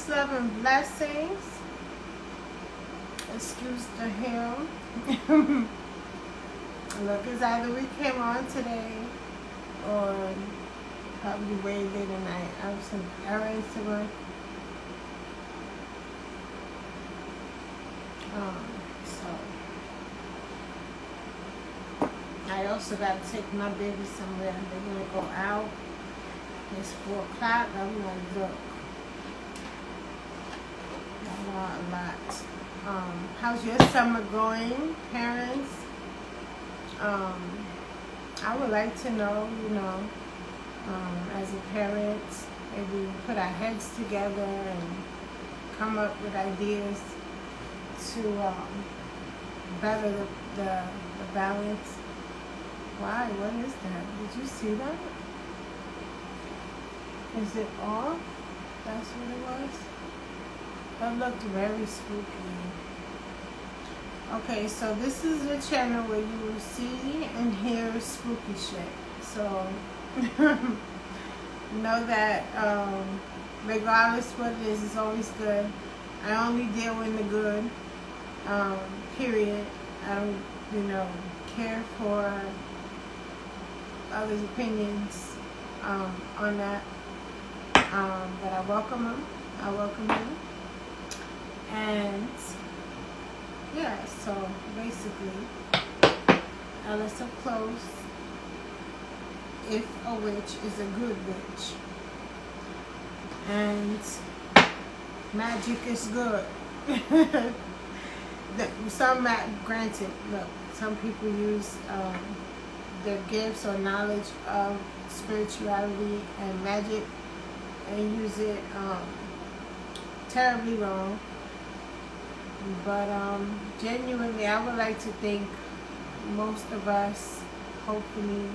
Peace, love, and blessings. Excuse the hymn. Look, it's either we came on today or probably way later night. I have some errands to run. So I also got to take my baby somewhere. They're gonna go out. It's 4 o'clock. I'm gonna look. I want a lot. How's your summer going, parents? I would like to know, as a parent, maybe put our heads together and come up with ideas to better the balance. Why? What is that? Did you see that? Is it off? That's what it was? That looked very spooky. Okay, so this is the channel where you will see and hear spooky shit. So know that regardless what it is, it's always good. I only deal in the good. Period. I don't, care for others' opinions on that. But I welcome them. And yeah, so basically, Alice up close. If a witch is a good witch, and magic is good. Granted, look, some people use their gifts or knowledge of spirituality and magic and use it terribly wrong. But genuinely, I would like to think most of us hopefully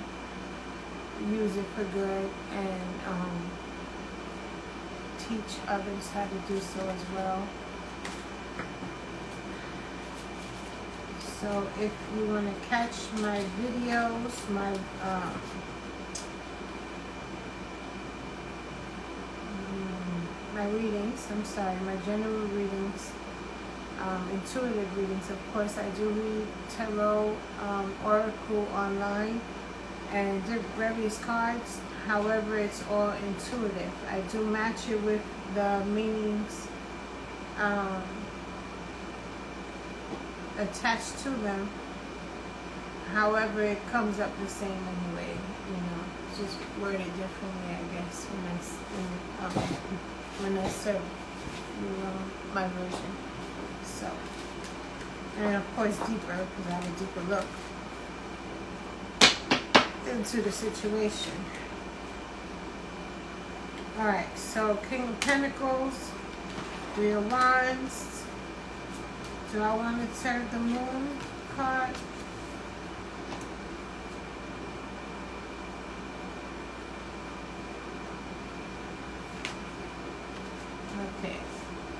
use it for good and teach others how to do so as well. So if you want to catch my videos, my readings, my general readings, intuitive readings, of course, I do read tarot, oracle online, and various cards. However, it's all intuitive. I do match it with the meanings attached to them. However, it comes up the same anyway. Just worded differently, I guess, when I serve my version. So, and of course deeper, because I have a deeper look into the situation. Alright, so King of Pentacles, 3 of Wands. Do I want to serve the Moon card? Okay,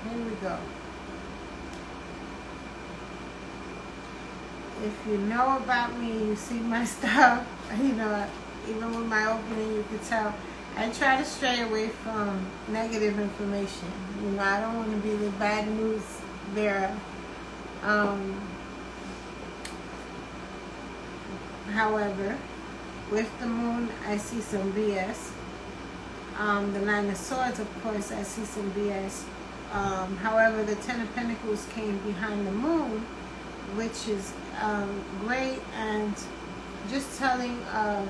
here we go. If you know about me, you see my stuff, even with my opening, you could tell. I try to stray away from negative information. I don't want to be the bad news bearer. However, with the Moon, I see some BS. The 9 of Swords, of course, I see some BS. However, the 10 of Pentacles came behind the Moon, which is great, and just telling of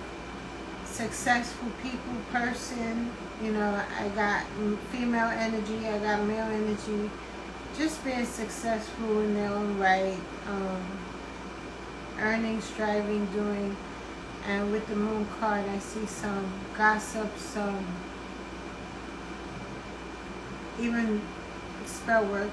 successful person. I got female energy, I got male energy, just being successful in their own right, earning, striving, doing. And with the Moon card, I see some gossip, some even spell work.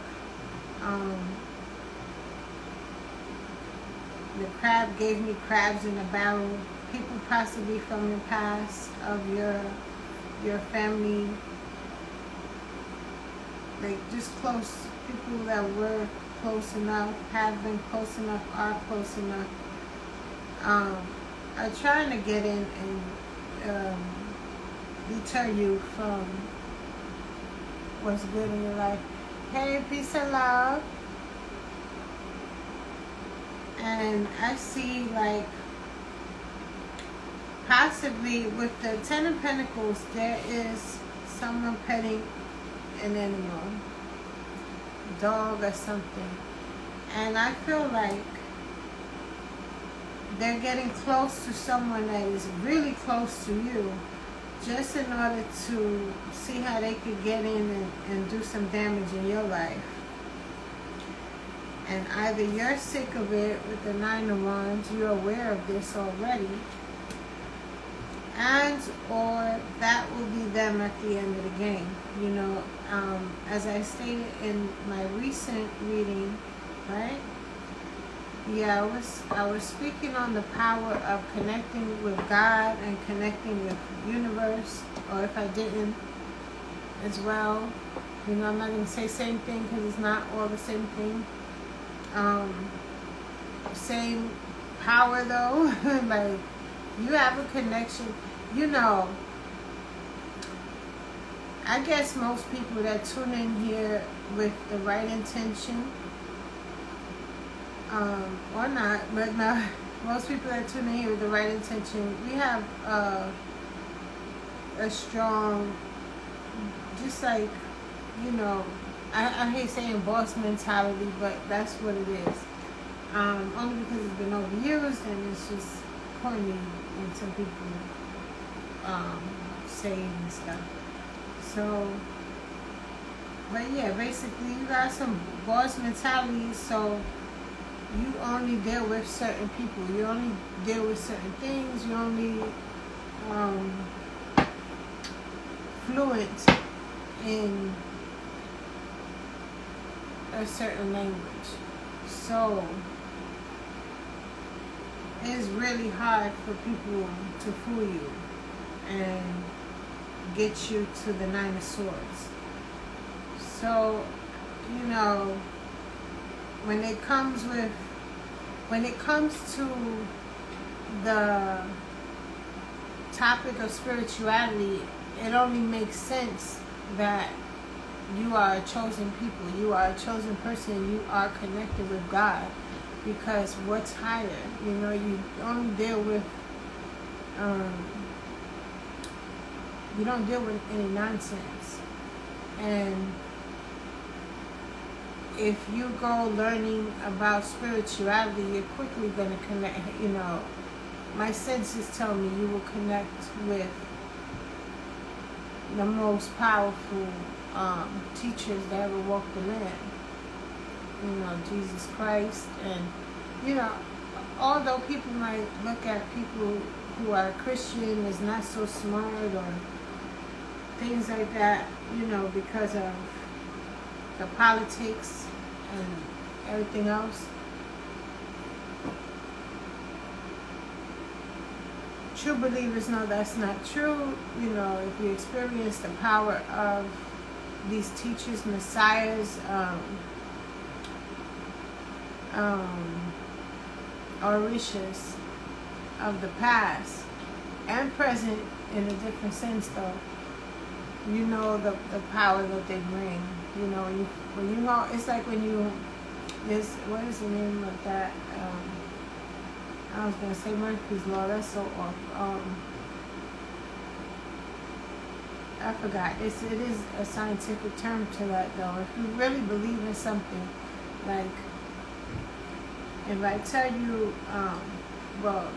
The crab gave me crabs in a barrel. People possibly from the past of your family, like just close people that were close enough, have been close enough, are close enough, are trying to get in and deter you from what's good in your life. Hey, peace and love. And I see, like, possibly with the Ten of Pentacles, there is someone petting an animal, dog or something. And I feel like they're getting close to someone that is really close to you, just in order to see how they could get in and do some damage in your life. And either you're sick of it with the Nine of Wands, you're aware of this already, and or that will be them at the end of the game. You know, as I stated in my recent reading, right? Yeah, I was speaking on the power of connecting with God and connecting with the universe, or if I didn't as well, you know, I'm not going to say same thing because it's not all the same thing. Same power though. Like, you have a connection, you know. I guess most people that tune in here with the right intention, or not, but no, most people that tune in here with the right intention, we have a strong, just like, you know, I hate saying boss mentality, but that's what it is. Only because it's been overused and it's just corny, and some people say and stuff. So, but yeah, basically you got some boss mentality, so you only deal with certain people. You only deal with certain things. You only fluent in a certain language. So it's really hard for people to fool you and get you to the Nine of Swords. So, you know, when it comes to the topic of spirituality, it only makes sense that you are a chosen people, you are a chosen person, you are connected with God, because what's higher? You know, you don't deal with you don't deal with any nonsense. And if you go learning about spirituality, you're quickly going to connect. You know, my senses tell me you will connect with the most powerful teachers that ever walked the land. You know, Jesus Christ. And, you know, although people might look at people who are Christian as not so smart or things like that, you know, because of the politics and everything else. True believers know that's not true. You know, if you experience the power of these teachers, messiahs, orishas of the past and present in a different sense, though, you know the power that they bring. You know, when you know, it's like when you, this, what is the name of that? I was gonna say Murphy's Law. That's so off. I forgot. It is a scientific term to that, though. If you really believe in something, like if I tell you, well,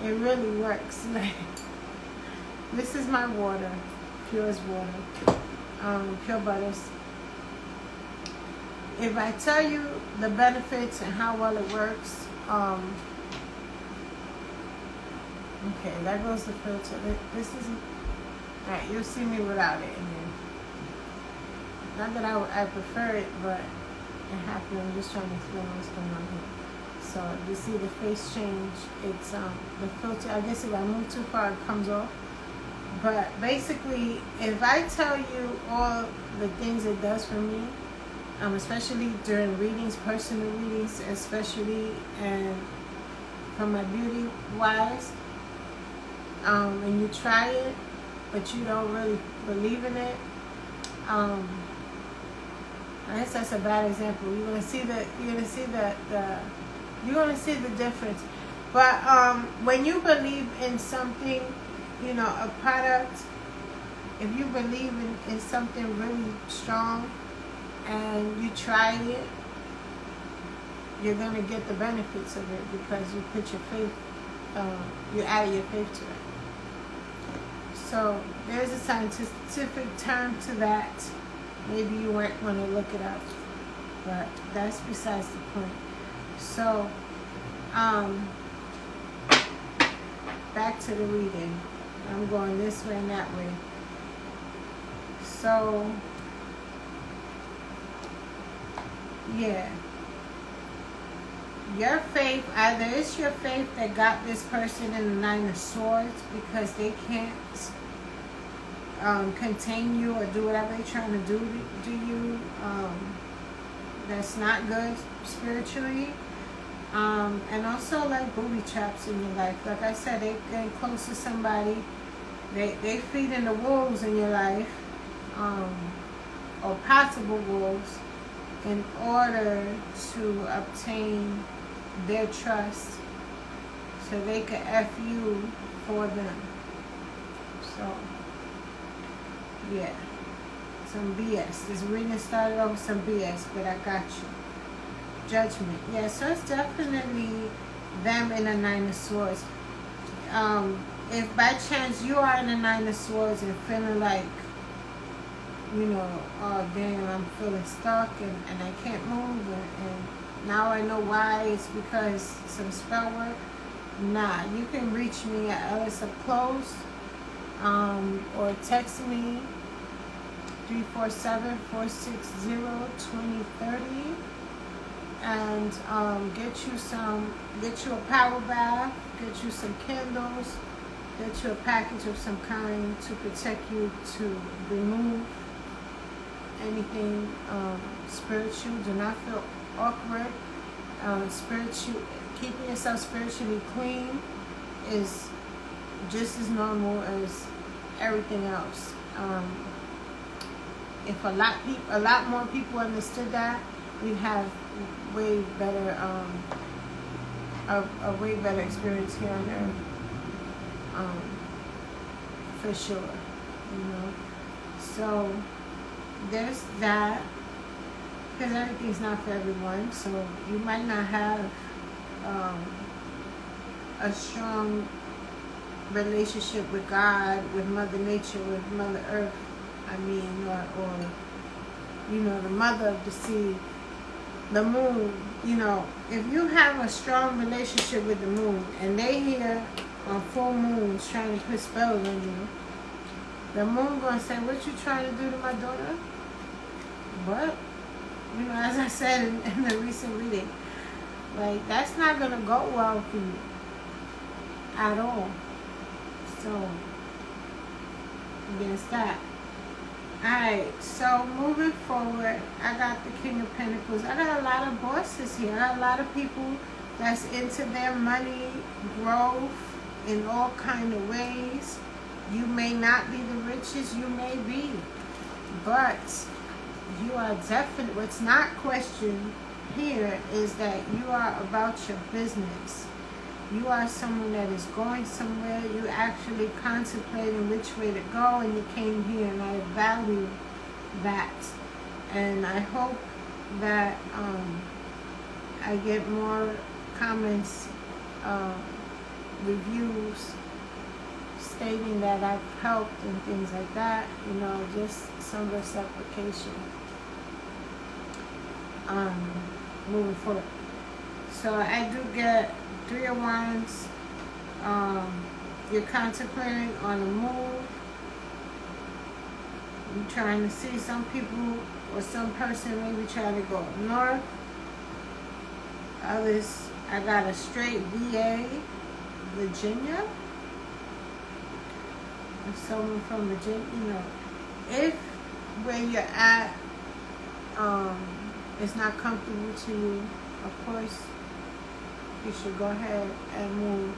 it really works. Like, this is my water, pure as water, pure butters. If I tell you the benefits and how well it works, okay, that goes the filter. This isn't, alright, you'll see me without it. And then, not that I prefer it, but it happened. I'm just trying to explain what's going on here. So, you see the face change. It's the filter. I guess if I move too far, it comes off. But basically, if I tell you all the things it does for me, especially during readings, personal readings, especially, and for my beauty wise, and you try it, but you don't really believe in it. I guess that's a bad example. You're gonna see the difference. But when you believe in something, you know, a product, if you believe in something really strong and you try it, you're gonna get the benefits of it because you put your faith, you add your faith to it. So there's a scientific term to that. Maybe you might want to look it up, but that's besides the point. So, back to the reading. I'm going this way and that way. So, yeah. Your faith, either it's your faith that got this person in the Nine of Swords because they can't contain you or do whatever they're trying to do to you. That's not good spiritually. And also like booby traps in your life. Like I said, they get close to somebody. They feed in the wolves in your life, or possible wolves, in order to obtain their trust so they can F you for them. So, yeah. Some BS. This reading started off with some BS, but I got you. Judgment. Yeah, so it's definitely them in the Nine of Swords. If by chance you are in the Nine of Swords and feeling like, you know, oh damn, I'm feeling stuck and I can't move and now I know why, it's because some spell work. Nah, you can reach me at Ellis Up Close, or text me 347-460-2030 and get you a power bath, get you some candles, get you a package of some kind to protect you, to remove anything spiritual. Do not feel awkward. Keeping yourself spiritually clean is just as normal as everything else. If a lot more people understood that, we'd have way better a way better experience here on Earth, for sure. You know, so there's that, because everything's not for everyone. So you might not have a strong relationship with God, with Mother Nature, with Mother Earth. I mean, or you know, the mother of the sea, the moon. You know, if you have a strong relationship with the moon and they here on full moons trying to put spells on you, the moon gonna say, "What you trying to do to my daughter?" But you know, as I said in the recent reading, like that's not gonna go well for you at all. So against that. Alright, so moving forward, I got the King of Pentacles. I got a lot of bosses here. I got a lot of people that's into their money, growth in all kind of ways. You may not be the richest, you may be, but you are definitely, what's not questioned here is that you are about your business. You are someone that is going somewhere. You actually contemplating which way to go, and you came here, and I value that. And I hope that I get more comments, reviews, stating that I've helped and things like that. You know, just some reciprocation. Moving forward. So I do get 3 of Wands. You're contemplating on a move. You're trying to see, some people or some person maybe trying to go up north. Others, I got a straight VA, Virginia. Or someone from Virginia, you know. If where you're at is not comfortable to you, of course, you should go ahead and move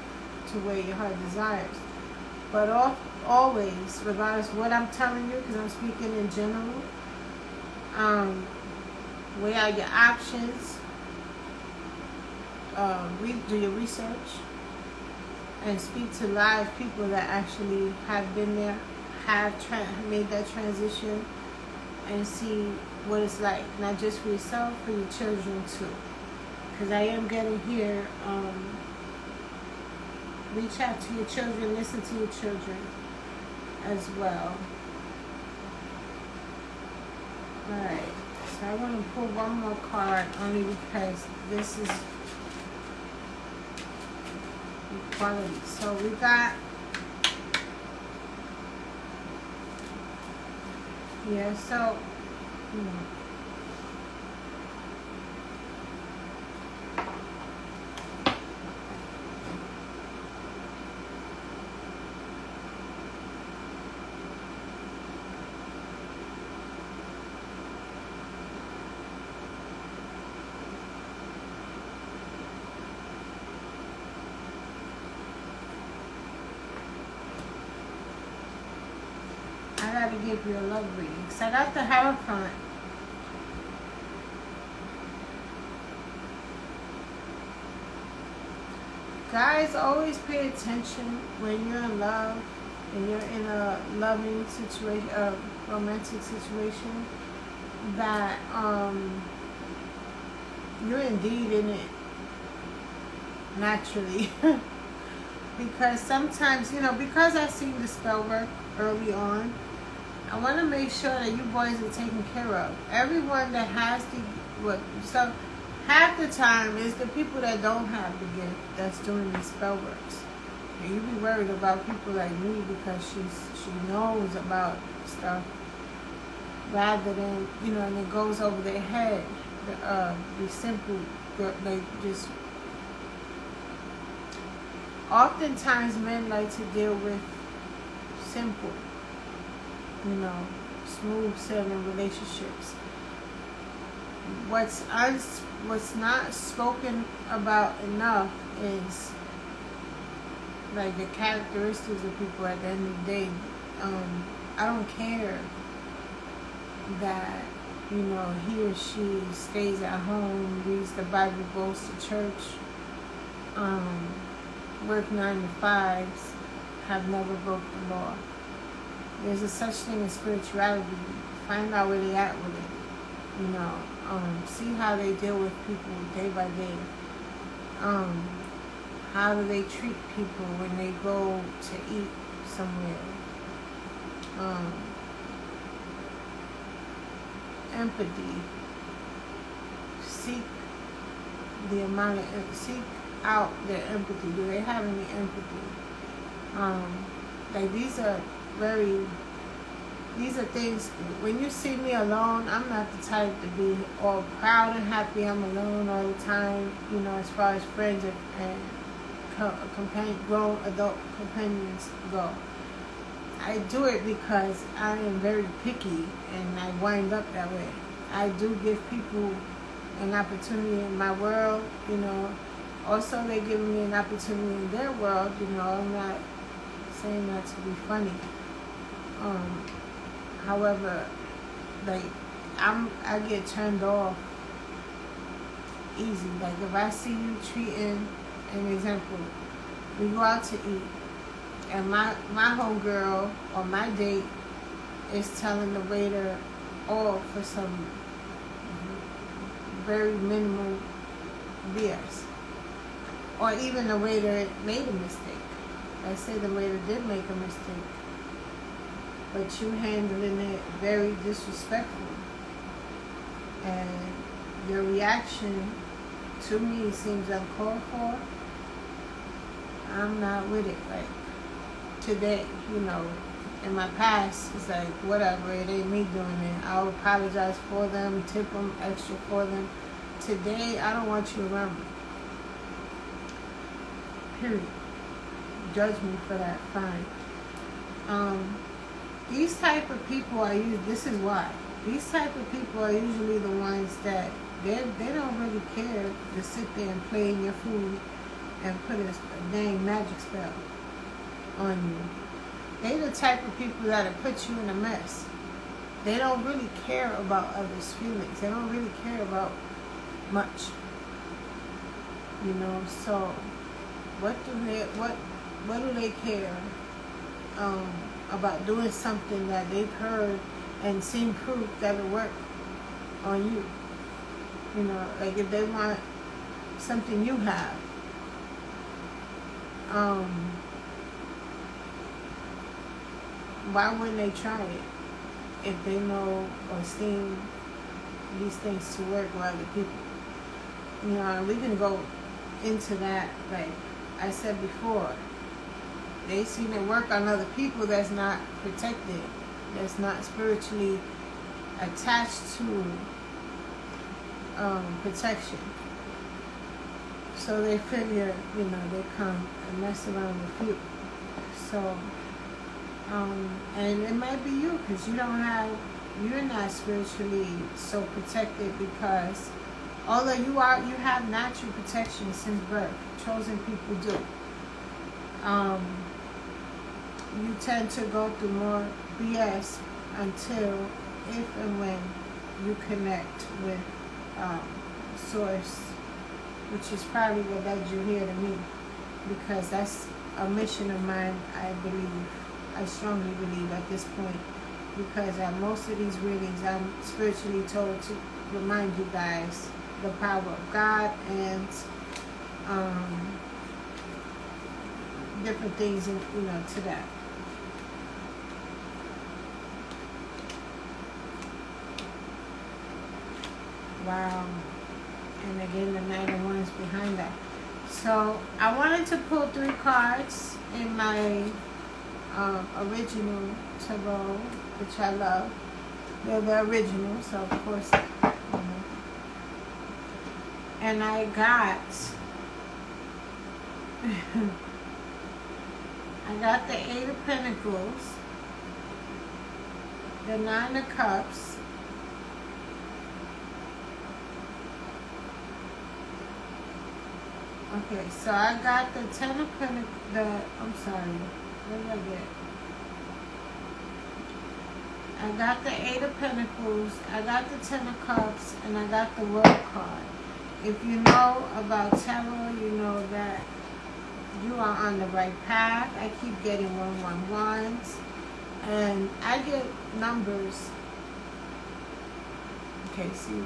to where your heart desires. But always, regardless of what I'm telling you, because I'm speaking in general, weigh out your options, do your research, and speak to live people that actually have been there, have made that transition, and see what it's like, not just for yourself, for your children too. Because I am getting here, reach out to your children, listen to your children as well. Alright, so I want to pull one more card only because this is equality. So we got, yeah, so, I gotta give you a love reading. So I got the Hierophant. Guys, always pay attention when you're in love and you're in a loving situation, a romantic situation, that you're indeed in it naturally. Because sometimes, because I seen the spell work early on, I want to make sure that you boys are taken care of. Everyone that has so half the time is the people that don't have the gift that's doing these spell works. And you be worried about people like me because she knows about stuff, rather than, and it goes over their head. The simple, like just. Oftentimes men like to deal with simple, smooth sailing relationships. What's not spoken about enough is like the characteristics of people at the end of the day. I don't care that, he or she stays at home, reads the Bible, goes to church, work 9 to 5s, have never broke the law. There's a such thing as spirituality. Find out where they at with it. See how they deal with people day by day. How do they treat people when they go to eat somewhere? Empathy. Seek out their empathy. Do they have any empathy? These are things, when you see me alone, I'm not the type to be all proud and happy I'm alone all the time, as far as friends and grown adult companions go. I do it because I am very picky and I wind up that way. I do give people an opportunity in my world, Also, they're giving me an opportunity in their world, I'm not saying that to be funny. However, I get turned off easy. Like if I see you treating, an example, we go out to eat, and my homegirl or my date is telling the waiter off for some very minimal BS. Or even the waiter made a mistake. I say the waiter did make a mistake, but you handling it very disrespectful. And your reaction to me seems uncalled for. I'm not with it. Like today, in my past, it's like whatever, it ain't me doing it. I'll apologize for them, tip them extra for them. Today, I don't want you around me. Period. Judge me for that, fine. These type of people this is why. These type of people are usually the ones that they don't really care to sit there and play in your food and put a dang magic spell on you. They the type of people that'll put you in a mess. They don't really care about others' feelings. They don't really care about much. You know, so what do they care about doing something that they've heard and seen proof that it worked on you? You know, like if they want something you have, why wouldn't they try it if they know or seen these things to work with other people? You know, and we can go into that, like I said before. They seen it work on other people that's not protected, that's not spiritually attached to protection. So they figure, you know, they come and mess around with you. So, and it might be you, because you're not spiritually so protected, because although you have natural protection since birth. Chosen people do. You tend to go through more BS until, if and when you connect with Source, which is probably what led you here to me, because that's a mission of mine. I strongly believe at this point, because at most of these readings, I'm spiritually told to remind you guys the power of God and different things, you know, to that. Wow. And again, the Knight of Wands behind that. So I wanted to pull 3 cards in my original tarot, which I love. They're the original, so of course, you know. And I got I got the 8 of Pentacles, the 9 of Cups, okay, so I got the 10 of Pentacles, I'm sorry, what did I get? I got the 8 of Pentacles, I got the 10 of Cups, and I got the World card. If you know about tarot, you know that you are on the right path. I keep getting 111s, and I get numbers. Okay, see,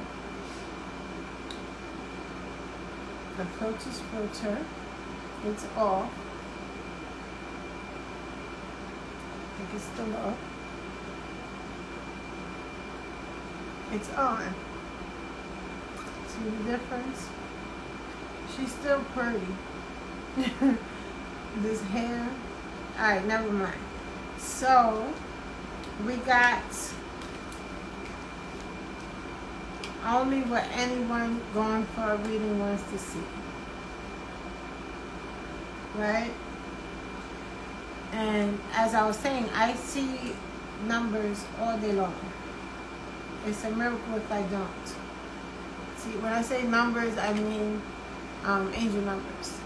the filter's filter, it's off. I think it's still off. It's on. See the difference? She's still pretty. This hair. Alright, never mind. So, we got only what anyone going for a reading wants to see. Right? And as I was saying, I see numbers all day long. It's a miracle if I don't. See, when I say numbers, I mean angel numbers.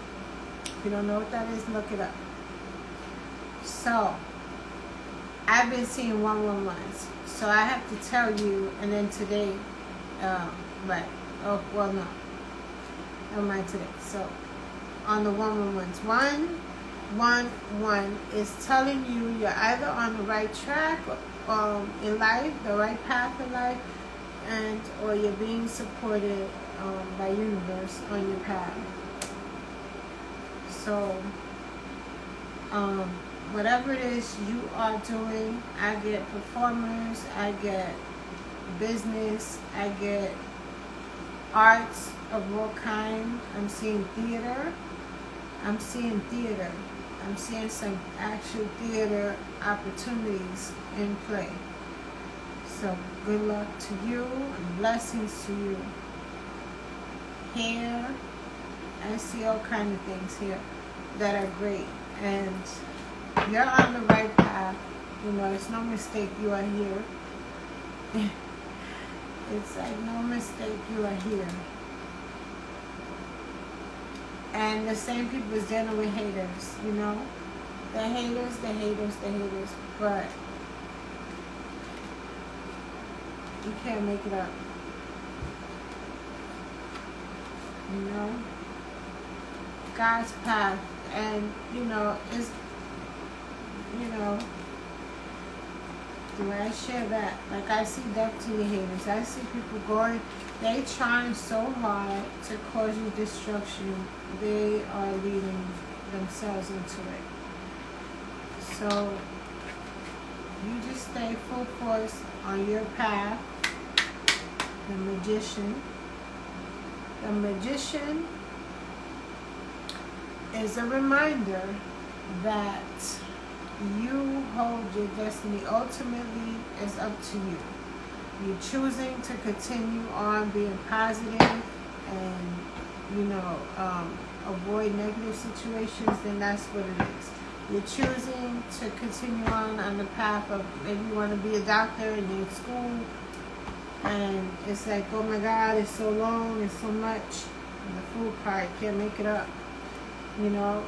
If you don't know what that is, look it up. So, I've been seeing 111s. So I have to tell you, and then today, right. Oh, well, no. Never mind today. So, on the 111s. 111 is telling you you're either on the right track in life, the right path in life, and or you're being supported by universe on your path. So whatever it is you are doing, I get performers, I get business, I get arts of all kind. I'm seeing theater. I'm seeing some actual theater opportunities in play. So good luck to you and blessings to you. Here, I see all kinds of things here that are great. And you're on the right path. You know, it's no mistake you are here. It's like no mistake you are here. And the same people is dealing with haters, you know. The haters, the haters, the haters. But you can't make it up. You know? God's path. And, you know, it's, you know, do I share that? Like, I see death to your haters. I see people going, they trying so hard to cause you destruction. They are leading themselves into it. So, you just stay full force on your path. The magician. The magician is a reminder that you hold your destiny. Ultimately, it's up to you. You're choosing to continue on being positive and, you know, avoid negative situations, then that's what it is. You're choosing to continue on the path of maybe you want to be a doctor and you're in school and it's like, oh my God, it's so long, it's so much. And the Fool card, can't make it up. You know,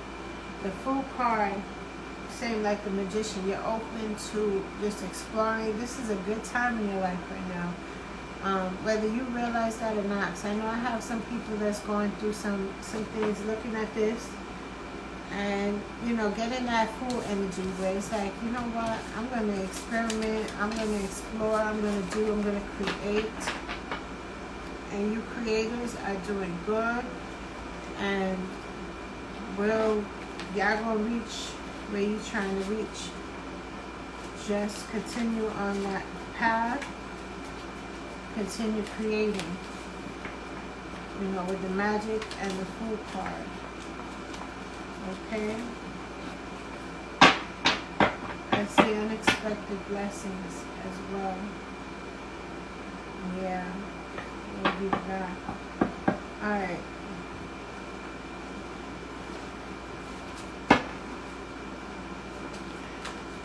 the Fool card, same like the Magician, you're open to just exploring. This is a good time in your life right now. Whether you realize that or not. So I know I have some people that's going through some things, looking at this and, you know, getting that Fool energy where it's like, you know what, I'm going to experiment, I'm going to explore, I'm going to create. And you creators are doing good. And y'all gonna reach where you're trying to reach. Just continue on that path. Continue creating. You know, with the magic and the Fool card. Okay? I see unexpected blessings as well. Yeah. Glory be to God. Alright.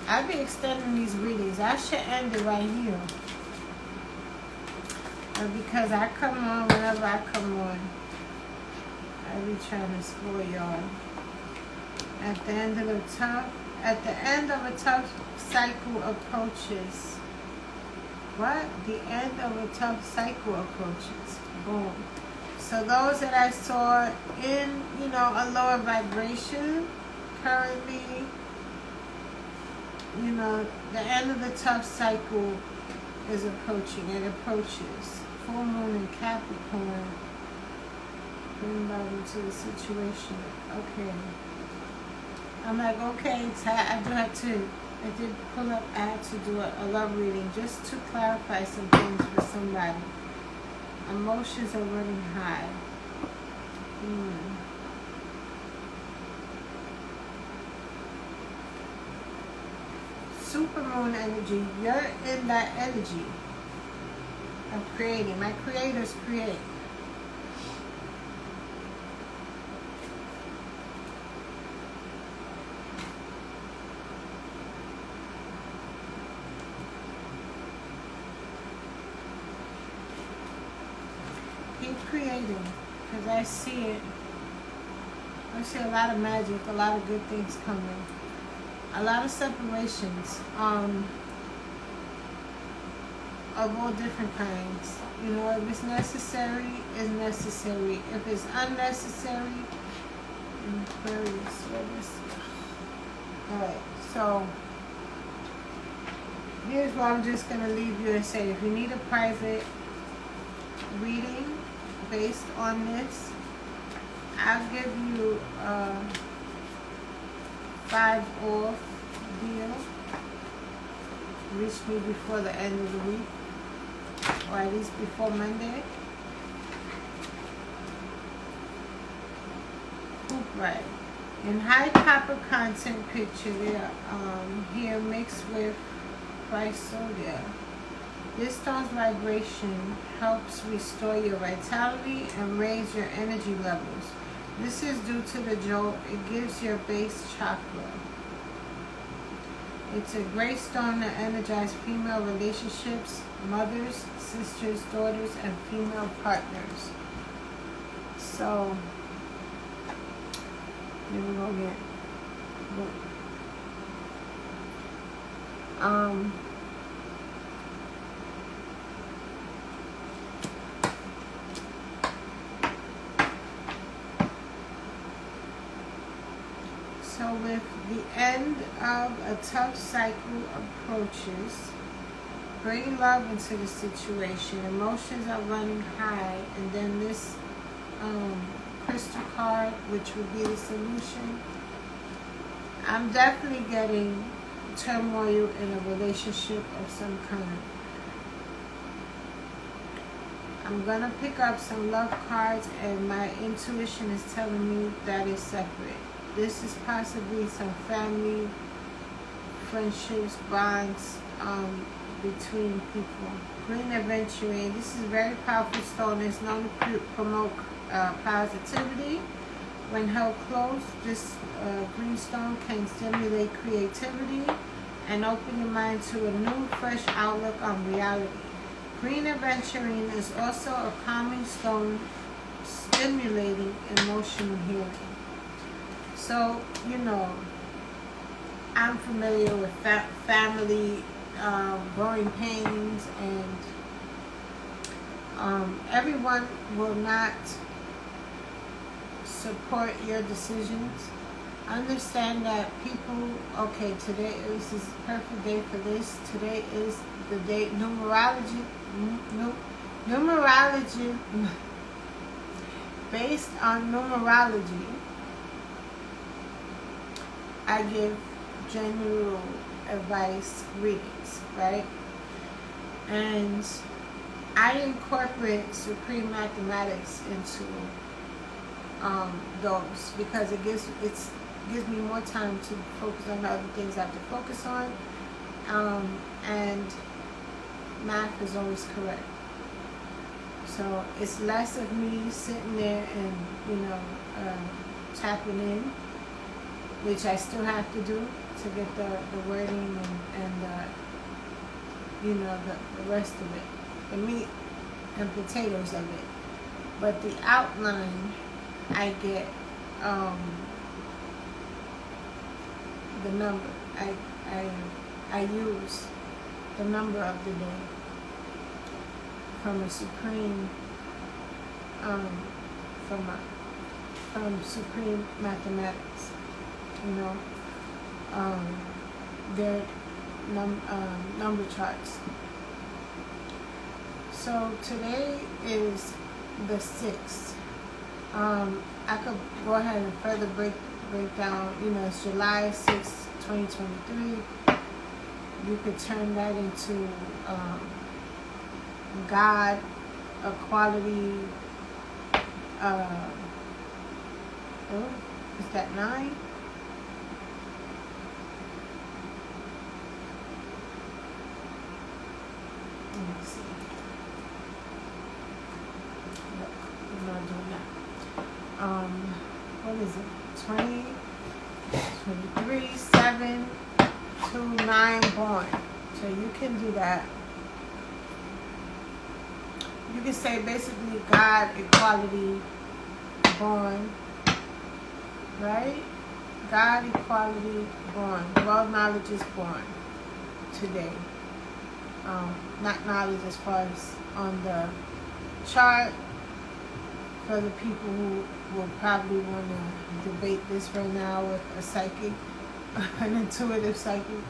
I'll be extending these readings. I should end it right here. Because I come on whenever I come on. I be trying to spoil y'all. At the end of a tough cycle approaches. What? The end of a tough cycle approaches. Boom. So those that I saw in, you know, a lower vibration currently, you know, the end of the tough cycle is approaching. It approaches. Full moon in Capricorn. Bring love into the situation. Okay. I'm like, okay, so I did pull up, I had to do a love reading just to clarify some things for somebody. Emotions are running high. Supermoon energy, you're in that energy of creating. My creators create. Keep creating, because I see it. I see a lot of magic, a lot of good things coming. A lot of separations of all different kinds. You know, if it's necessary, it's necessary. If it's unnecessary, Aquarius. Alright, so here's what I'm just going to leave you and say. If you need a private reading based on this, I'll give you 5 off deal. Reach me before the end of the week, or at least before Monday. Hoop right. In high copper content picture, they're here mixed with Chrysodia. This stone's vibration helps restore your vitality and raise your energy levels. This is due to the jolt it gives your base chakra. It's a great stone to energize female relationships, mothers, sisters, daughters, and female partners. So, here we go again. Um, so with the end of a tough cycle approaches, bring love into the situation. Emotions are running high, and then this crystal card, which would be the solution. I'm definitely getting turmoil in a relationship of some kind. I'm going to pick up some love cards, and my intuition is telling me that it's separate. This is possibly some family, friendships, bonds between people. Green Aventurine. This is a very powerful stone. It's known to promote positivity. When held close, this green stone can stimulate creativity and open your mind to a new, fresh outlook on reality. Green Aventurine is also a calming stone, stimulating emotional healing. So, you know, I'm familiar with family growing pains, and everyone will not support your decisions. Understand that people, okay, today is this perfect day for this. Today is the day. Numerology, based on numerology, I give general advice readings, right? And I incorporate supreme mathematics into those, because it gives me more time to focus on the other things I have to focus on, and math is always correct. So it's less of me sitting there and, you know, tapping in, which I still have to do to get the wording and you know, the rest of it, the meat and potatoes of it. But the outline, I get the number. I use the number of the day from a supreme from supreme mathematics. You know, their number charts. So today is the 6th. I could go ahead and further break down, you know, it's July 6th, 2023. You could turn that into God, equality, is that 9? Let me see. Look, I'm not doing that. What is it? 20, 23, 7 to 9 born. So you can do that. You can say basically God, equality, born. Right? God, equality, born. World knowledge is born today. Not knowledge as far as on the chart, for the people who will probably want to debate this right now with a psychic, an intuitive psychic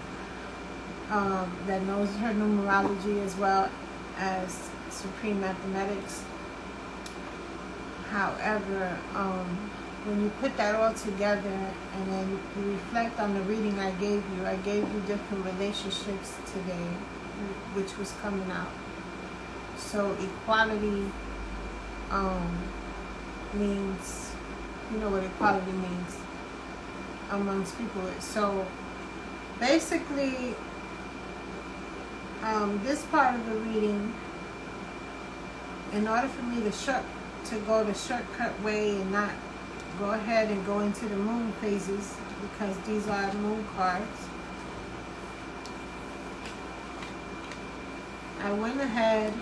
that knows her numerology as well as supreme mathematics. However, when you put that all together and then you reflect on the reading I gave you different relationships today, which was coming out. So equality means, you know what equality means amongst people. So basically, this part of the reading, in order for me to go the shortcut way and not go ahead and go into the moon phases, because these are moon cards, I went ahead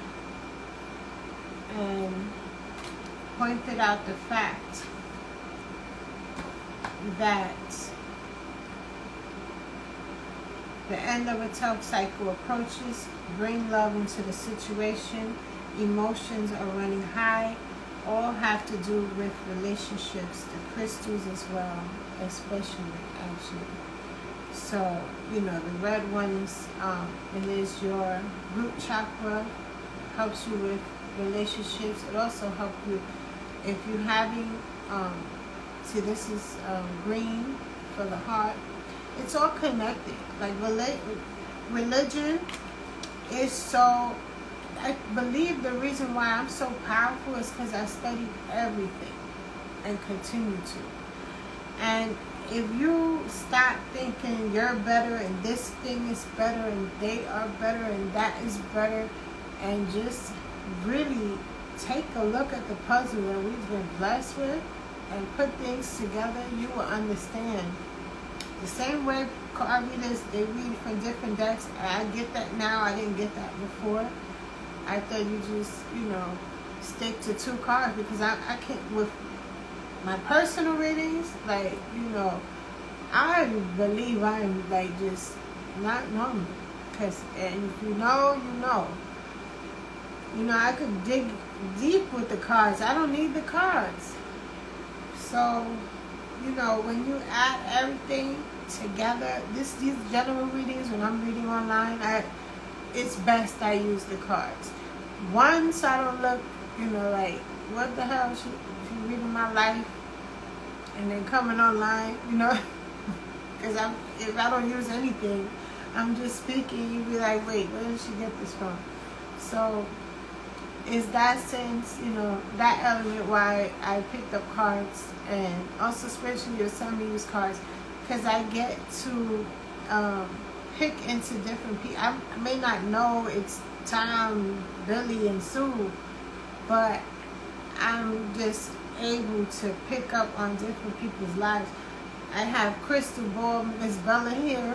and pointed out the fact that The end of a tough cycle approaches. Bring love into the situation. Emotions are running high. All have to do with relationships. The crystals as well, especially, actually. So, you know, the red ones, it is your root chakra. Helps you with relationships. It also helps you if you're having, see, this is green for the heart. It's all connected. Like religion is so, I believe the reason why I'm so powerful is because I studied everything and continue to. And if you stop thinking you're better and this thing is better and they are better and that is better, and just really take a look at the puzzle that we've been blessed with and put things together, you will understand. The same way card readers, they read from different decks. I get that now. I didn't get that before. I thought you just, you know, stick to 2 cards because I can't, with my personal readings, like, you know, I believe I'm like just not normal. Because, and if you know, you know. You know, I could dig deep with the cards. I don't need the cards. So, you know, when you add everything together, these general readings, when I'm reading online, it's best I use the cards. One, so I don't look, you know, like, what the hell, she reading my life and then coming online, you know, because if I don't use anything, I'm just speaking, you'd be like, wait, where did she get this from? So, is that sense, you know, that element why I picked up cards, and also spiritually you're telling me use cards, because I get to pick into different people. I may not know it's Tom, Billy, and Sue, but I'm just able to pick up on different people's lives. I have Crystal Ball, Miss Bella here.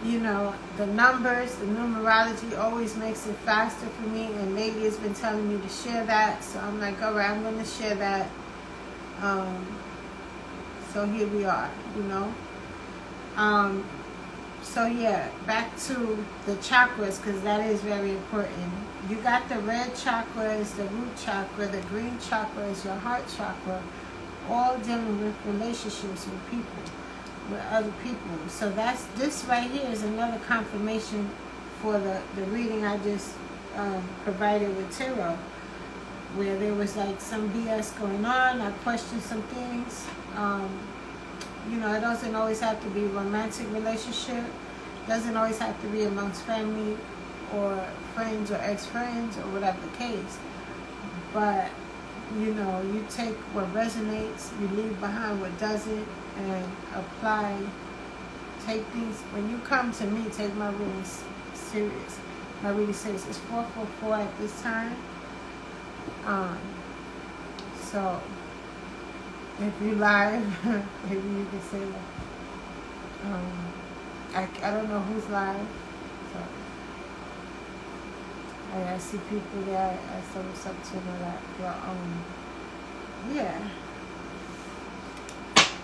You know, the numbers, the numerology always makes it faster for me, and Lady has been telling me to share that, so I'm like, all right, I'm going to share that. So here we are, you know. So yeah, back to the chakras, because that is very important. You got the red chakra is the root chakra, the green chakra is your heart chakra, all dealing with relationships with people, with other people. So that's, this right here is another confirmation for the reading I just provided with tarot, where there was like some BS going on. I questioned some things. You know, it doesn't always have to be a romantic relationship. It doesn't always have to be amongst family or friends or ex-friends or whatever the case. But, you know, you take what resonates, you leave behind what doesn't, and apply. Take these, when you come to me, take my reading serious. My reading serious. It's 444 at this time. So, if you live, maybe you can say that. I don't know who's live. So, I see people there. I saw what's up to know that. But, yeah.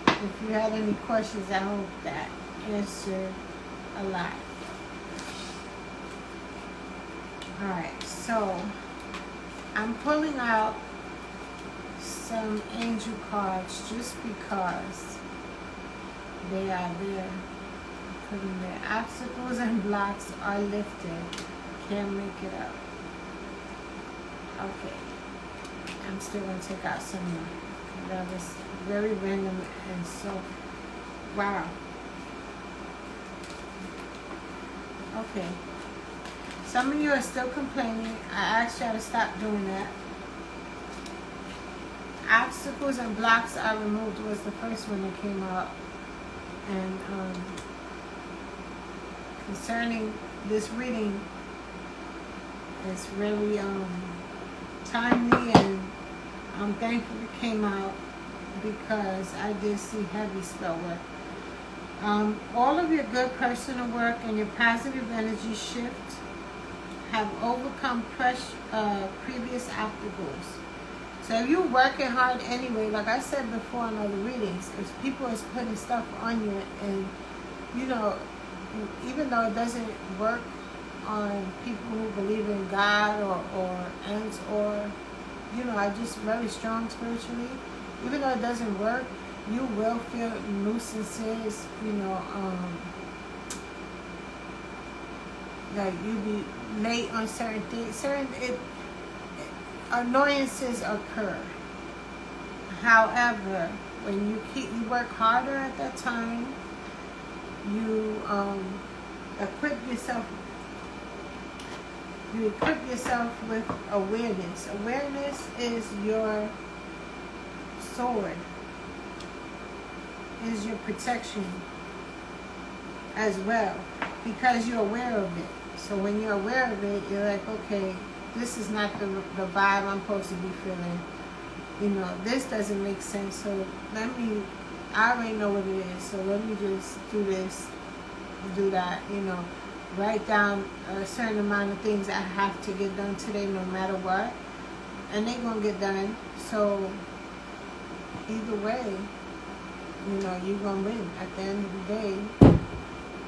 If you had any questions, I hope that answered a lot. Alright, so I'm pulling out some angel cards just because they are there. Putting their obstacles and blocks are lifted. Can't make it up. Okay. I'm still going to take out some more. That was very random and so, wow. Okay. Some of you are still complaining. I asked y'all to stop doing that. Obstacles and blocks are removed was the first one that came out. And concerning this reading, it's really timely, and I'm thankful it came out because I did see heavy spell work. All of your good personal work and your positive energy shift have overcome previous obstacles. So if you're working hard anyway, like I said before in other readings, if people is putting stuff on you and you know, even though it doesn't work on people who believe in God or you know, are just very strong spiritually, even though it doesn't work, you will feel nuisances, you know, like you be late on certain things. Annoyances occur. However, when you work harder at that time, you equip yourself. You equip yourself with awareness. Awareness is your sword, is your protection as well, because you're aware of it. So when you're aware of it, you're like, okay, this is not the vibe I'm supposed to be feeling. You know, this doesn't make sense. So I already know what it is. So let me just do this, do that, you know. Write down a certain amount of things I have to get done today no matter what. And they're going to get done. So either way, you know, you're going to win at the end of the day.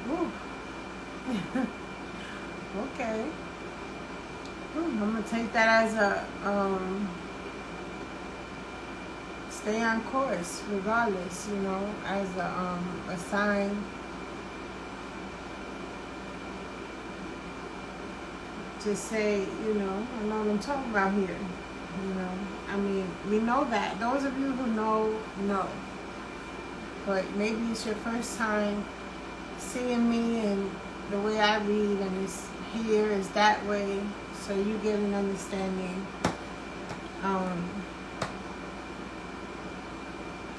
Woo. Okay. I'm going to take that as a stay on course regardless, you know, as a sign to say, you know, I know what I'm talking about here. You know, I mean, we know that. Those of you who know. But maybe it's your first time seeing me and the way I read, and it's here is that way, so you get an understanding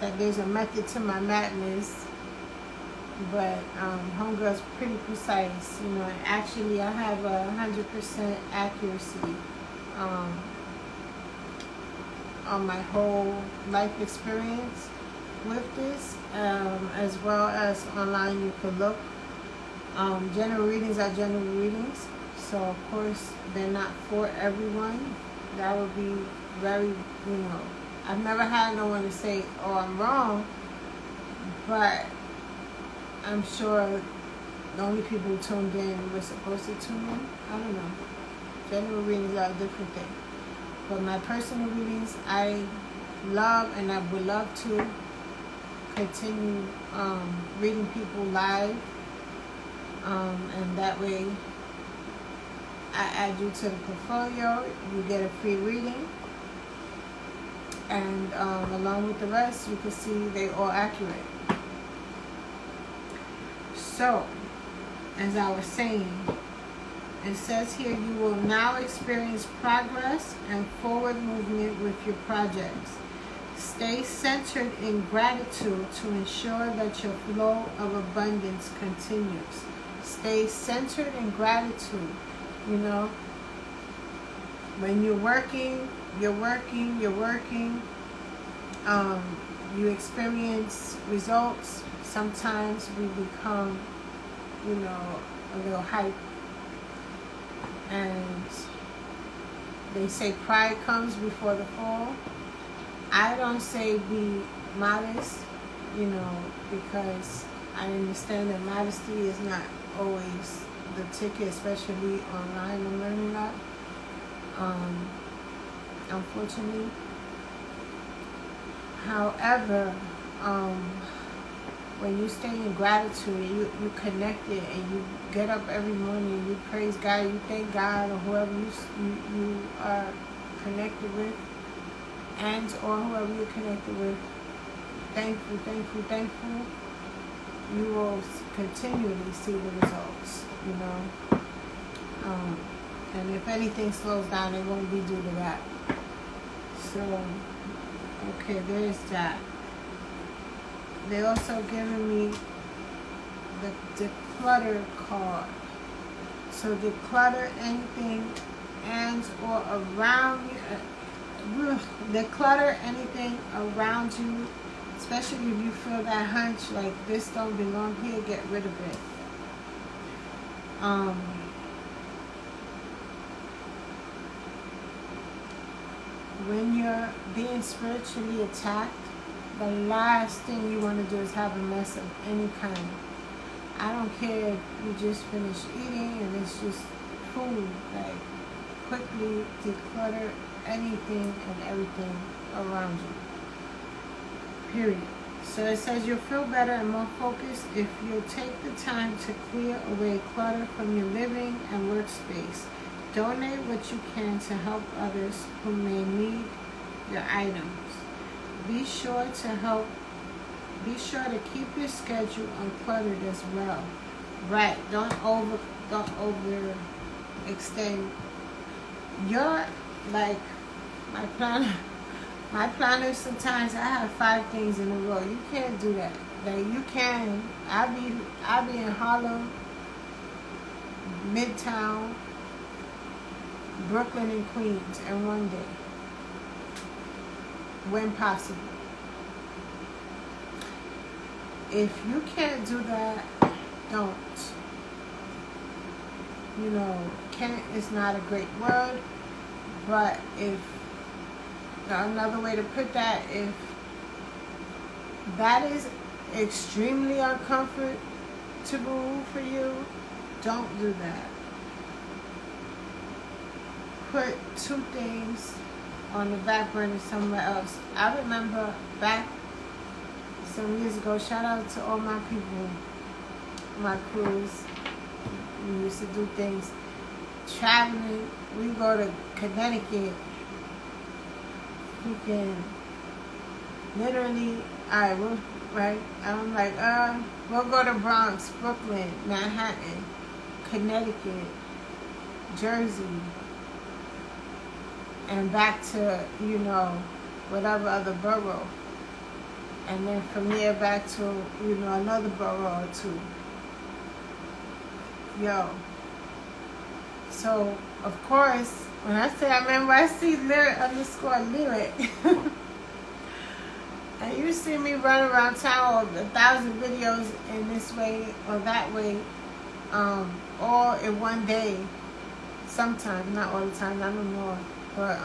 that there's a method to my madness. But homegirl's pretty precise, you know. Actually, I have 100% accuracy on my whole life experience with this, as well as online. You could look. General readings are general readings, so of course they're not for everyone. That would be very, you know. I've never had no one to say, "Oh, I'm wrong," but I'm sure the only people who tuned in were supposed to tune in. I don't know. General readings are a different thing. But my personal readings, I love, and I would love to continue reading people live. And that way, I add you to the portfolio. You get a free reading. And along with the rest, you can see they're all accurate. So, as I was saying, it says here, you will now experience progress and forward movement with your projects. Stay centered in gratitude to ensure that your flow of abundance continues. Stay centered in gratitude. You know, when you're working, you experience results. Sometimes we become, you know, a little hype. And they say pride comes before the fall. I don't say be modest, you know, because I understand that modesty is not always the ticket, especially online. I'm learning that, unfortunately. However, when you stay in gratitude, you connect it, and you get up every morning, you praise God, you thank God, or whoever you are connected with, and or whoever you're connected with, thankful, you will continually see the results, you know. And if anything slows down, it won't be due to that. So, okay, there's that. They also given me the declutter card. So declutter anything and or around you. Declutter anything around you, especially if you feel that hunch like this don't belong here. Get rid of it. When you're being spiritually attacked, the last thing you want to do is have a mess of any kind. I don't care if you just finished eating and it's just food. Like, quickly declutter anything and everything around you. Period. So it says you'll feel better and more focused if you'll take the time to clear away clutter from your living and workspace. Donate what you can to help others who may need your items. Be sure to keep your schedule uncluttered as well. Right. Don't overextend. You're like my planner, sometimes I have 5 things in a row. You can't do that. Like, you can. I be in Harlem, Midtown, Brooklyn, and Queens in one day, when possible. If you can't do that, don't. You know, can't is not a great word, but if another way to put that, if that is extremely uncomfortable for you, don't do that. Put 2 things on the back burner somewhere else. I remember back some years ago, shout out to all my people, my crews. We used to do things, traveling. We go to Connecticut. We can literally, I'm like, we'll go to Bronx, Brooklyn, Manhattan, Connecticut, Jersey, and back to, you know, whatever other borough. And then from there back to, you know, another borough or 2. Yo. So, of course, when I say I'm NYC Lyric_Lyric, and you see me run around town with 1,000 videos in this way or that way, all in one day. Sometimes, not all the time, I don't know. But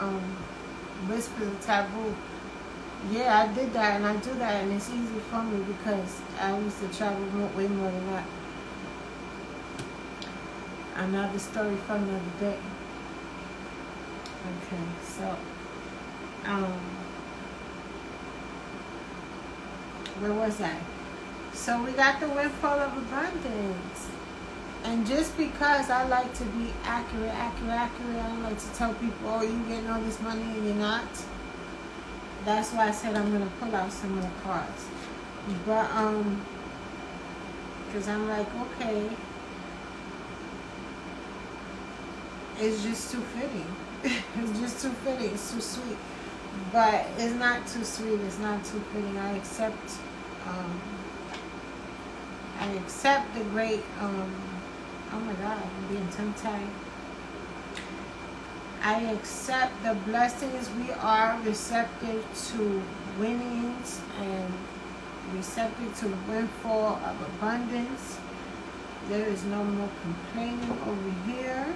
Whispers of Taboo. Yeah, I did that and I do that, and it's easy for me because I used to travel way more than that. Another story for another day. Okay, so where was I? So we got the windfall of abundance. And just because I like to be accurate, I don't like to tell people, oh, you getting all this money and you're not. That's why I said I'm gonna pull out some more cards. But because I'm like, okay, it's just too fitting. It's just too fitting. It's too sweet. But it's not too sweet. It's not too fitting. I accept the great, oh my God, I'm being tongue-tied. I accept the blessings. We are receptive to winnings and receptive to the windfall of abundance. There is no more complaining over here.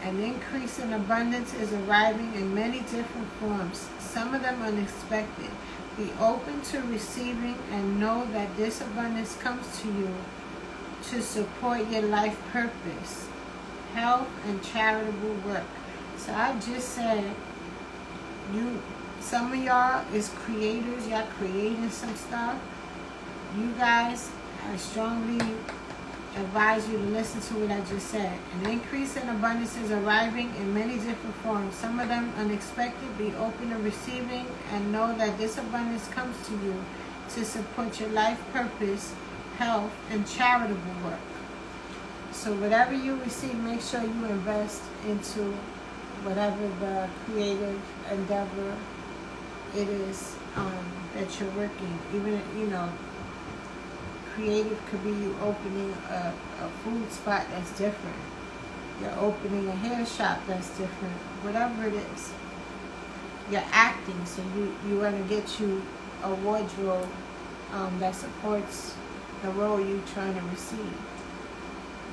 An increase in abundance is arriving in many different forms, some of them unexpected. Be open to receiving and know that this abundance comes to you to support your life purpose, health, and charitable work. So I just said, some of y'all is creators, y'all creating some stuff. You guys, I strongly advise you to listen to what I just said. An increase in abundance is arriving in many different forms, some of them unexpected. Be open to receiving and know that this abundance comes to you to support your life purpose, health, and charitable work. So whatever you receive, make sure you invest into whatever the creative endeavor it is that you're working. Even, you know, creative could be you opening a food spot that's different. You're opening a hair shop that's different. Whatever it is. You're acting, so you want to get you a wardrobe that supports the role you're trying to receive.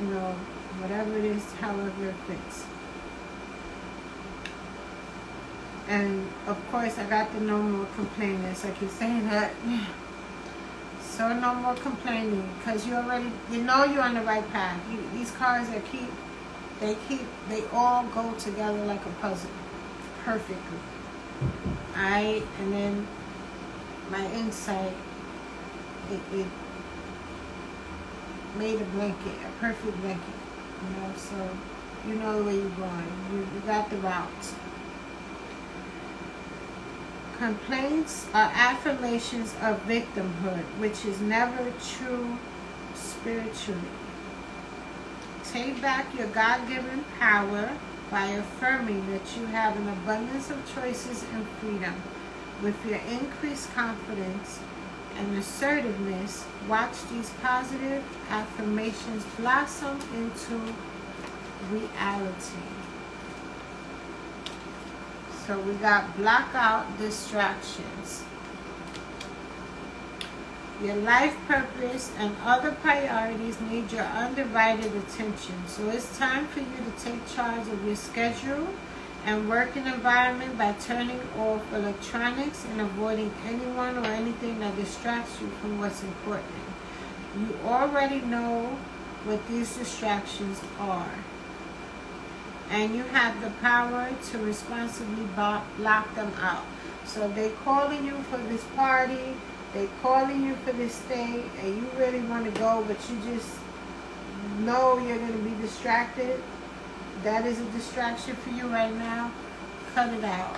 You know, whatever it is, however it fits. And of course, I got the no more complainers. I keep saying that. So no more complaining, because you know you're on the right path. These cards they all go together like a puzzle, perfectly. Alright, and then my insight, it made a blanket, a perfect blanket, so you know where you're going. You got the route. Complaints are affirmations of victimhood, which is never true spiritually. Take back your God-given power by affirming that you have an abundance of choices and freedom. With your increased confidence and assertiveness, watch these positive affirmations blossom into reality. So we got block out distractions. Your life purpose and other priorities need your undivided attention. So it's time for you to take charge of your schedule and working environment by turning off electronics and avoiding anyone or anything that distracts you from what's important. You already know what these distractions are, and you have the power to responsibly block them out. So they calling you for this party, they calling you for this thing, and you really want to go, but you just know you're going to be distracted. That is a distraction for you right now. Cut it out.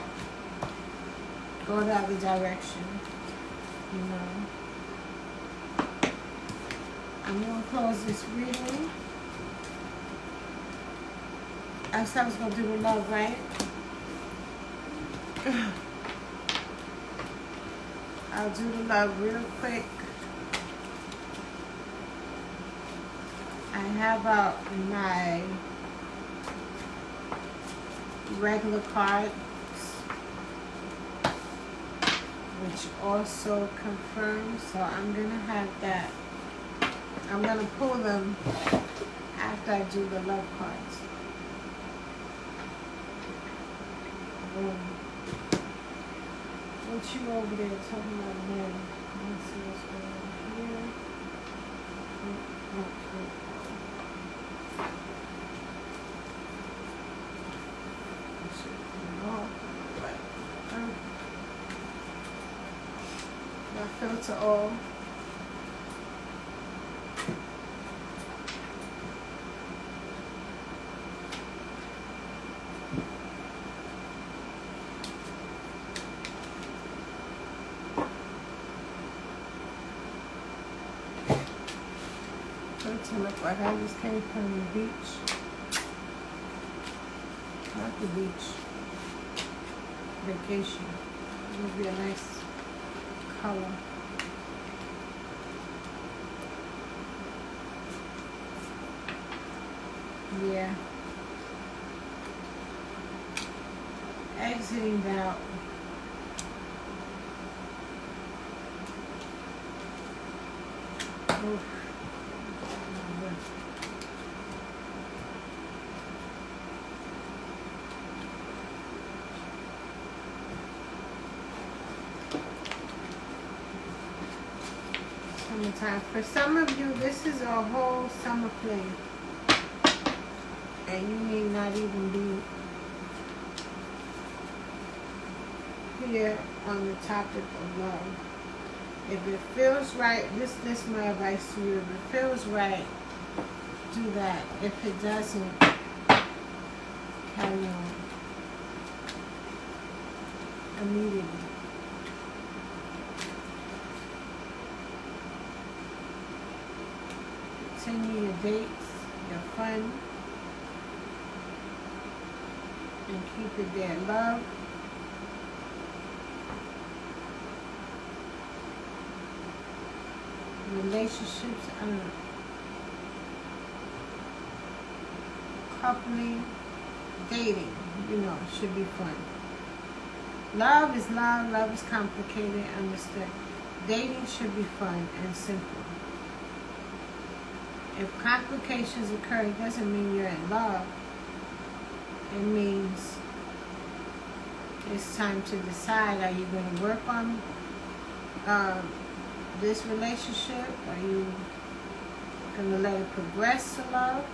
Go the other direction. I'm going to close this reading. I said I was going to do the love, right? I'll do the love real quick. I have out my regular cards, which also confirms. So I'm going to have that. I'm going to pull them after I do the love cards. What you over there talking about men? Let's see what's going on here. My filter all. To look like I just came from the beach. Not the beach. Vacation. It would be a nice color. Yeah. Exiting out. Oof. Summertime. For some of you, this is a whole summer fling. And you may not even be here on the topic of love. If it feels right, this is my advice to you. If it feels right, do that. If it doesn't, carry on. Immediately. Continue your dates, your fun, and keep it there. Love. Relationships, coupling, dating, should be fun. Love is love, love is complicated, understood. Dating should be fun and simple. If complications occur, it doesn't mean you're in love. It means it's time to decide, are you going to work on this relationship? Are you going to let it progress to love?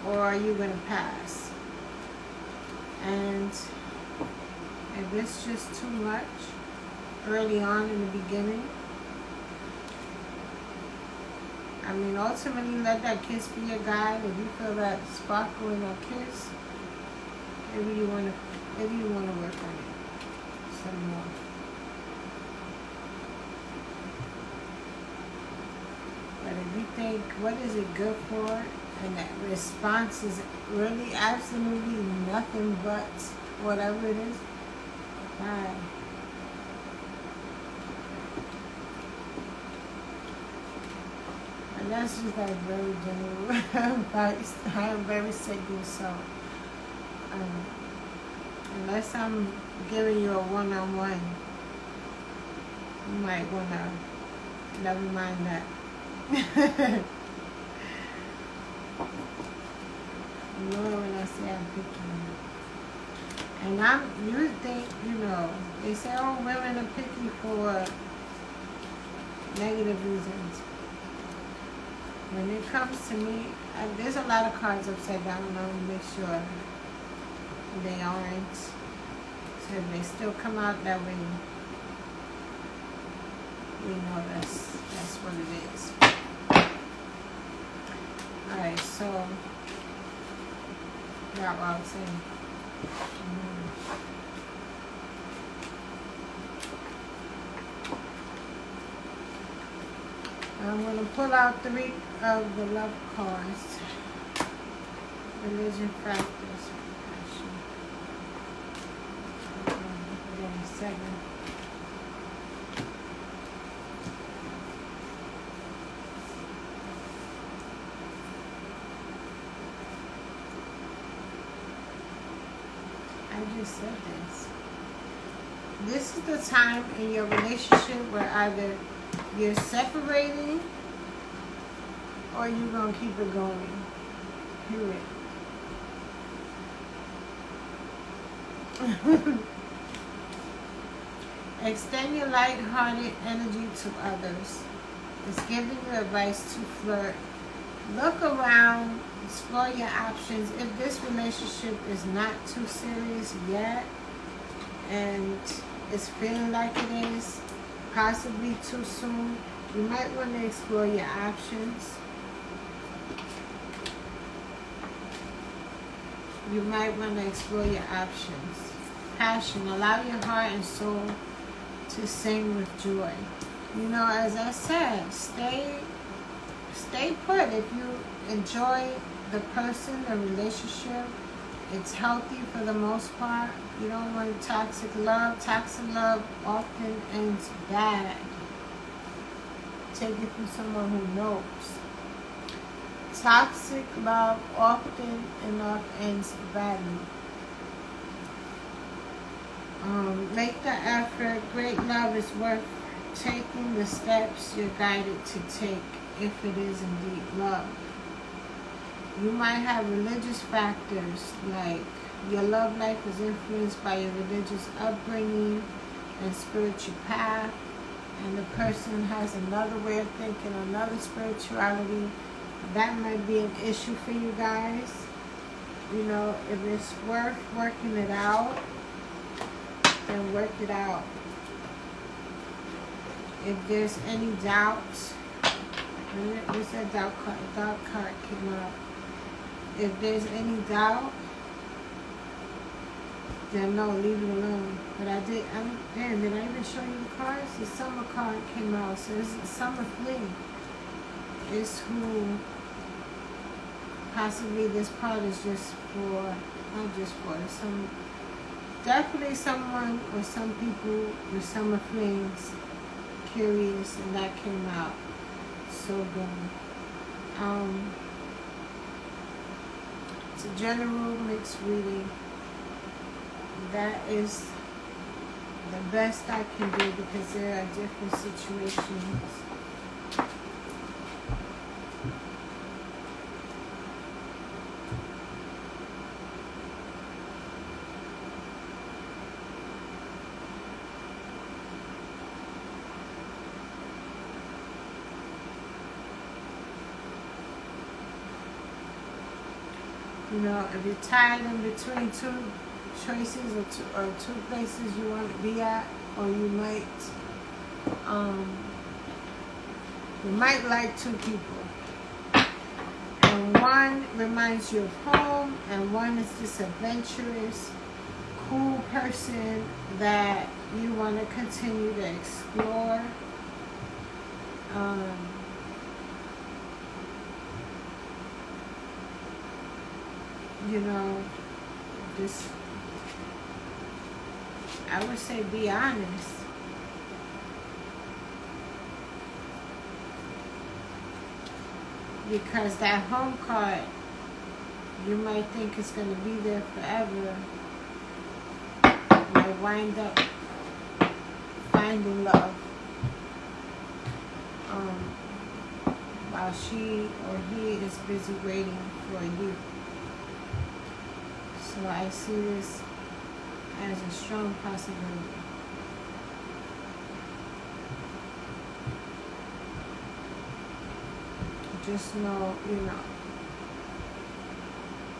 Or are you going to pass? And if it's just too much early on in the beginning, I mean, ultimately, let that kiss be your guide. If you feel that sparkle in that kiss, maybe you want to work on it some more. But if you think, what is it good for? And that response is really absolutely nothing but whatever it is, bye. And that's just like very general advice. I am very signal, so unless I'm giving you a one-on-one, you might want to never mind that. You know when I say I'm picky. And you think, they say, oh, women are picky for negative reasons. When it comes to me, there's a lot of cards upside down. I want to make sure they aren't. So if they still come out that way, we know that's what it is. Alright, so that's what I was saying. I'm going to pull out 3 of the love cards. Religion, practice, passion. Then 7. I just said this. This is the time in your relationship where either you're separating or you're going to keep it going. Period. Extend your light-hearted energy to others. It's giving you advice to flirt. Look around, explore your options. If this relationship is not too serious yet and it's feeling like it is, possibly too soon, you might want to explore your options. You might want to explore your options. Passion. Allow your heart and soul to sing with joy. As I said, stay put. If you enjoy the person, the relationship, it's healthy for the most part. You don't want toxic love. Toxic love often ends bad. Take it from someone who knows. Toxic love often enough ends badly. Make the effort. Great love is worth taking the steps you're guided to take if it is indeed love. You might have religious factors, like your love life is influenced by your religious upbringing and spiritual path, and the person has another way of thinking, another spirituality. That might be an issue for you guys. If it's worth working it out, then work it out. If there's any doubts, what's that doubt card? Doubt card came out. If there's any doubt, then no, leave it alone. But did I even show you the cards? The summer card came out, so it's the summer fling. It's who possibly this part is just for, not just for, definitely someone or some people with summer flings, curious, and that came out so good. It's a general mixed reading. That is the best I can do because there are different situations. You know, if you're tied in between two choices or two places you want to be at, or you might like two people. And one reminds you of home, and one is this adventurous, cool person that you want to continue to explore. You know, just, I would say, be honest. Because that home card, you might think it's going to be there forever. Might wind up finding love. While she or he is busy waiting for you. So I see this as a strong possibility. Just know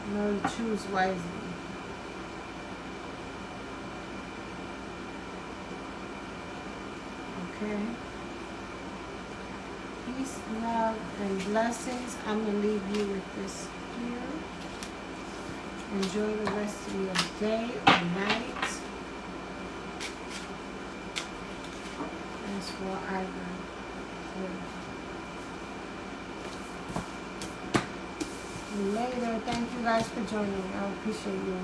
to choose wisely. Okay? Peace, love, and blessings. I'm going to leave you with this here. Enjoy the rest of your day or night. That's for either. Later. Thank you guys for joining. I appreciate you.